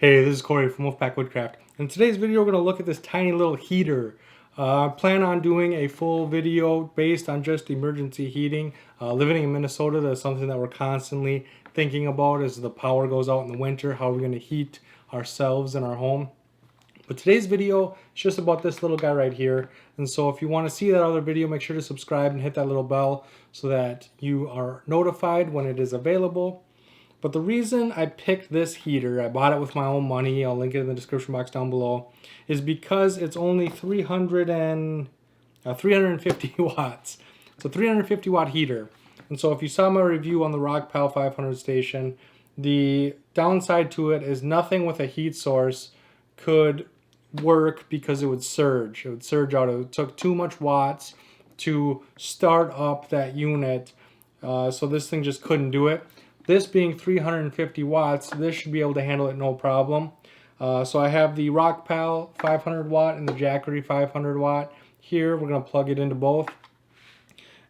Hey, this is Corey from Wolfpack Woodcraft. In today's video, we're going to look at this tiny little heater. I plan on doing a full video based on just emergency heating. Living in Minnesota, that's something that we're constantly thinking about as the power goes out in the winter. How are we going to heat ourselves and our home? But today's video is just about this little guy right here. And so if you want to see that other video, make sure to subscribe and hit that little bell so that you are notified when it is available. But the reason I picked this heater, I bought it with my own money, I'll link it in the description box down below, is because it's only 350 watts. It's a 350 watt heater. And so if you saw my review on the Rockpal 500 station, the downside to it is nothing with a heat source could work because it would surge. It would surge out. It took too much watts to start up that unit. So this thing just couldn't do it. This being 350 watts, this should be able to handle it no problem. So I have the Rockpal 500 watt and the Jackery 500 watt. Here we're going to plug it into both.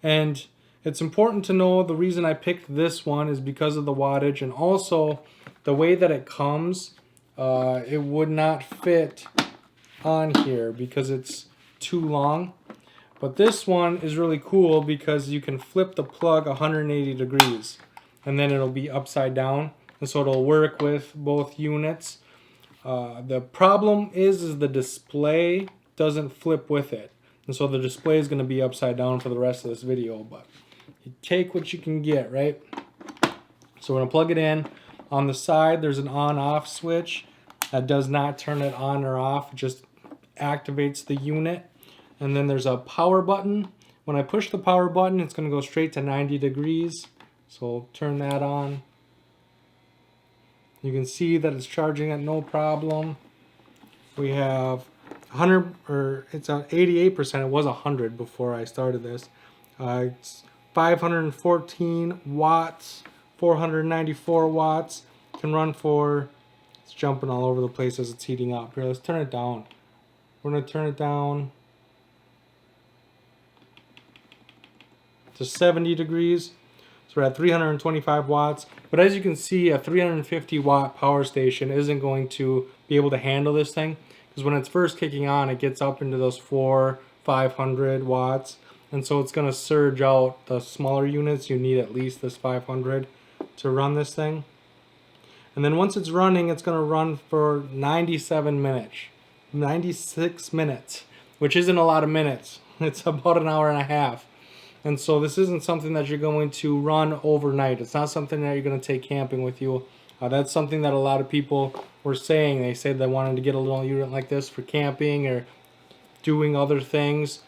And it's important to know the reason I picked this one is because of the wattage and also the way that it comes. It would not fit on here because it's too long. But this one is really cool because you can flip the plug 180 degrees. And then it'll be upside down, and so it'll work with both units. The problem is the display doesn't flip with it, and so the display is going to be upside down for the rest of this video, but you take what you can get, right? So we're going to plug it in. On the side there's an on-off switch that does not turn it on or off, it just activates the unit. And then there's a power button. When I push the power button, it's going to go straight to 90 degrees. So turn that on. You can see that it's charging at no problem. We have 100, or it's at 88%. It was 100 before I started this. It's 514 watts, 494 watts. Can run for, it's jumping all over the place as it's heating up. Here, let's turn it down. We're going to turn it down to 70 degrees. So we're at 325 watts, but as you can see, a 350 watt power station isn't going to be able to handle this thing because when it's first kicking on, it gets up into those 500 watts, and so it's going to surge out the smaller units. You need at least this 500 to run this thing. And then once it's running, it's going to run for 96 minutes, which isn't a lot of minutes. It's about an hour and a half. And so this isn't something that you're going to run overnight. It's not something that you're going to take camping with you. That's something that a lot of people were saying. They said they wanted to get a little unit like this for camping or doing other things.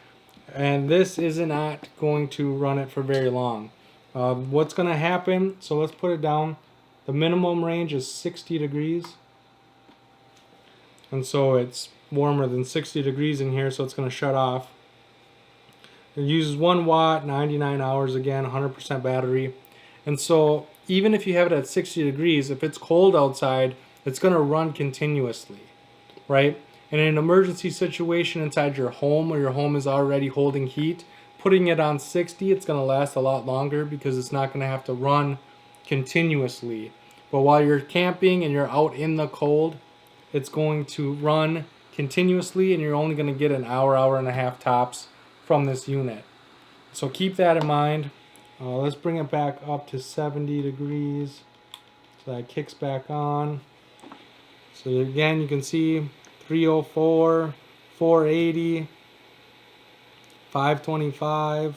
And this is not going to run it for very long. What's going to happen, so let's put it down. The minimum range is 60 degrees. And so it's warmer than 60 degrees in here, so it's going to shut off. It uses 1 watt, 99 hours again, 100% battery. And so even if you have it at 60 degrees, if it's cold outside, it's going to run continuously, right? And in an emergency situation inside your home where your home is already holding heat, putting it on 60, it's going to last a lot longer because it's not going to have to run continuously. But while you're camping and you're out in the cold, it's going to run continuously and you're only going to get an hour, hour and a half tops from this unit. So keep that in mind. Let's bring it back up to 70 degrees so that it kicks back on. So again, you can see 304, 480, 525,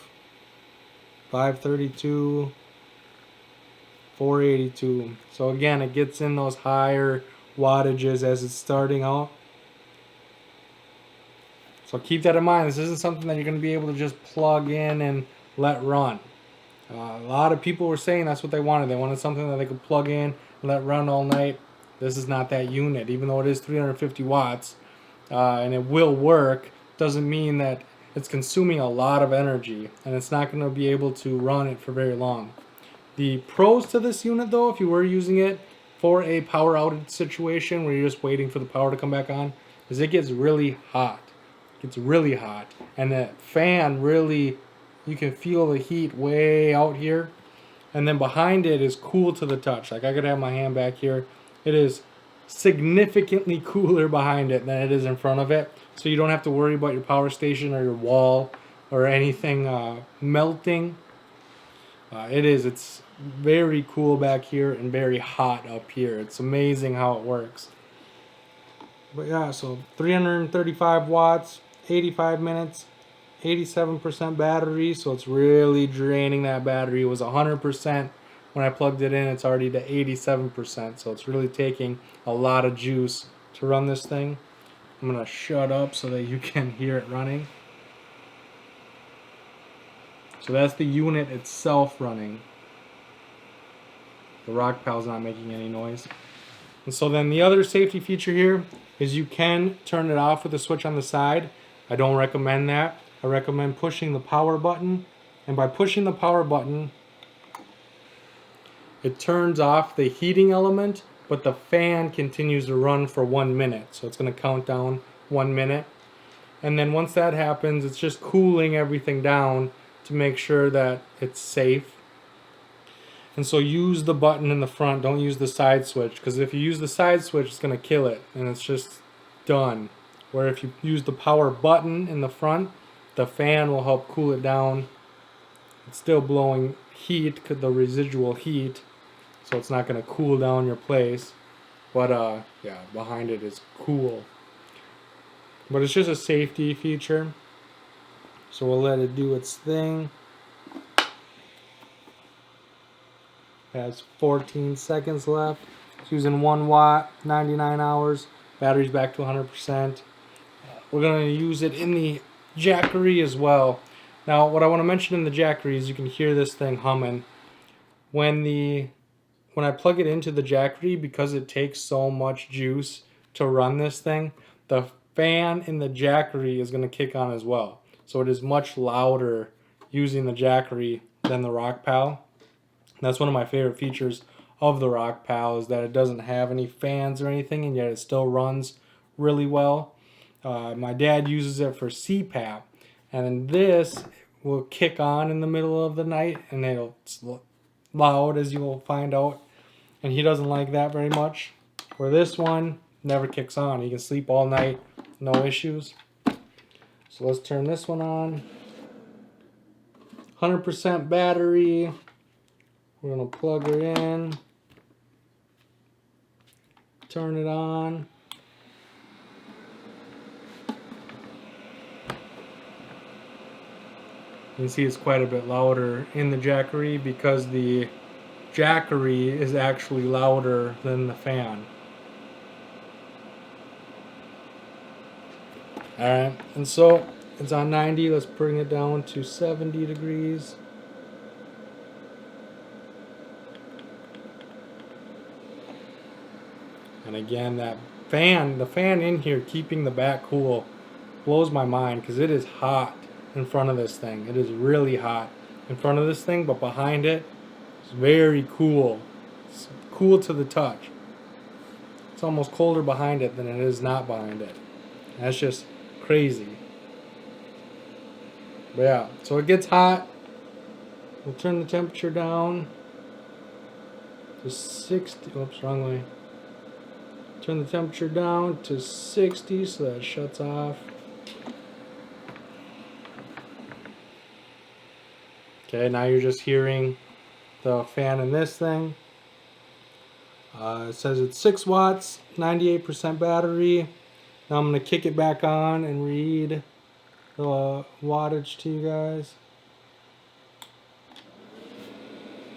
532, 482. So again, it gets in those higher wattages as it's starting out. So keep that in mind. This isn't something that you're going to be able to just plug in and let run. A lot of people were saying that's what they wanted. They wanted something that they could plug in and let run all night. This is not that unit. Even though it is 350 watts and it will work, doesn't mean that it's consuming a lot of energy and it's not going to be able to run it for very long. The pros to this unit, though, if you were using it for a power outage situation where you're just waiting for the power to come back on, is it gets really hot. It's really hot, and the fan really, you can feel the heat way out here, and then behind it is cool to the touch. Like I could have my hand back here. It is significantly cooler behind it than it is in front of it. So you don't have to worry about your power station or your wall or anything melting. It's very cool back here and very hot up here. It's amazing how it works. But yeah, so 335 watts, 85 minutes, 87% battery, so it's really draining that battery. It was 100% when I plugged it in. It's already to 87%, so it's really taking a lot of juice to run this thing. I'm gonna shut up so that you can hear it running. So that's the unit itself running. The RockPal's not making any noise. And so then the other safety feature here is you can turn it off with a switch on the side. I don't recommend that. I recommend pushing the power button. And by pushing the power button, it turns off the heating element, but the fan continues to run for 1 minute. So it's going to count down 1 minute. And then once that happens, it's just cooling everything down to make sure that it's safe. And so use the button in the front, don't use the side switch, because if you use the side switch, it's going to kill it, and it's just done. Where if you use the power button in the front, the fan will help cool it down. It's still blowing heat, the residual heat, so it's not going to cool down your place. But yeah, behind it is cool. But it's just a safety feature. So we'll let it do its thing. Has 14 seconds left. It's using 1 watt, 99 hours. Battery's back to 100%. We're going to use it in the Jackery as well. Now, what I want to mention in the Jackery is you can hear this thing humming. When I plug it into the Jackery, because it takes so much juice to run this thing, the fan in the Jackery is going to kick on as well. So it is much louder using the Jackery than the RockPal. That's one of my favorite features of the RockPal, is that it doesn't have any fans or anything, and yet it still runs really well. My dad uses it for CPAP, and then this will kick on in the middle of the night, and it's loud, as you will find out, and he doesn't like that very much. Where this one never kicks on. He can sleep all night, no issues. So let's turn this one on. 100% battery. We're going to plug her in, turn it on. You can see it's quite a bit louder in the Jackery because the Jackery is actually louder than the fan. Alright, and so it's on 90. Let's bring it down to 70 degrees. And again, the fan in here keeping the back cool blows my mind, because it is hot in front of this thing. It is really hot in front of this thing, but behind it, it's very cool. It's cool to the touch. It's almost colder behind it than it is not behind it. That's just crazy. But yeah, so it gets hot. We'll turn the temperature down to 60. Oops, wrong way. Turn the temperature down to 60 so that it shuts off. Okay, now you're just hearing the fan in this thing. It says it's 6 watts, 98% battery. Now I'm going to kick it back on and read the wattage to you guys.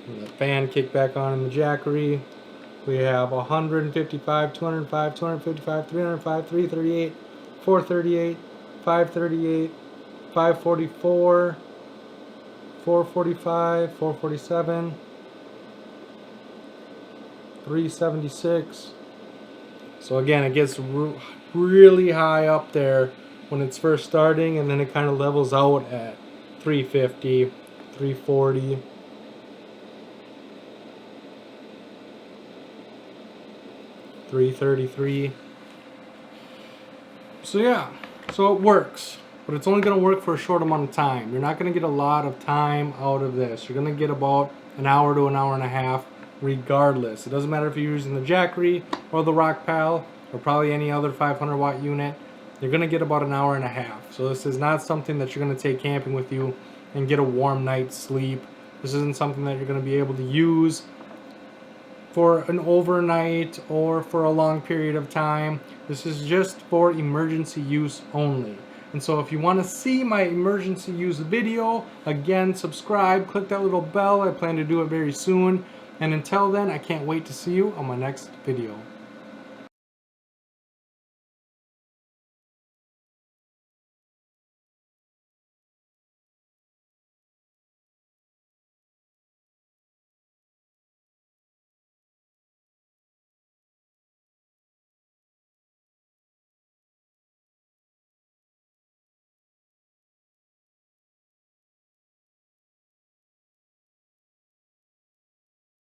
And the fan kicked back on in the Jackery. We have 155, 205, 255, 305, 338, 438, 538, 544, 445, 447, 376. So again, it gets really high up there when it's first starting, and then it kind of levels out at 350, 340. $333. So yeah, so it works, but it's only going to work for a short amount of time. You're not going to get a lot of time out of this. You're going to get about an hour to an hour and a half regardless. It doesn't matter if you're using the Jackery or the Rockpal or probably any other 500 watt unit. You're going to get about an hour and a half. So this is not something that you're going to take camping with you and get a warm night's sleep. This isn't something that you're going to be able to use for an overnight or for a long period of time. This is just for emergency use only. And so if you want to see my emergency use video, again, subscribe, click that little bell. I plan to do it very soon. And until then, I can't wait to see you on my next video.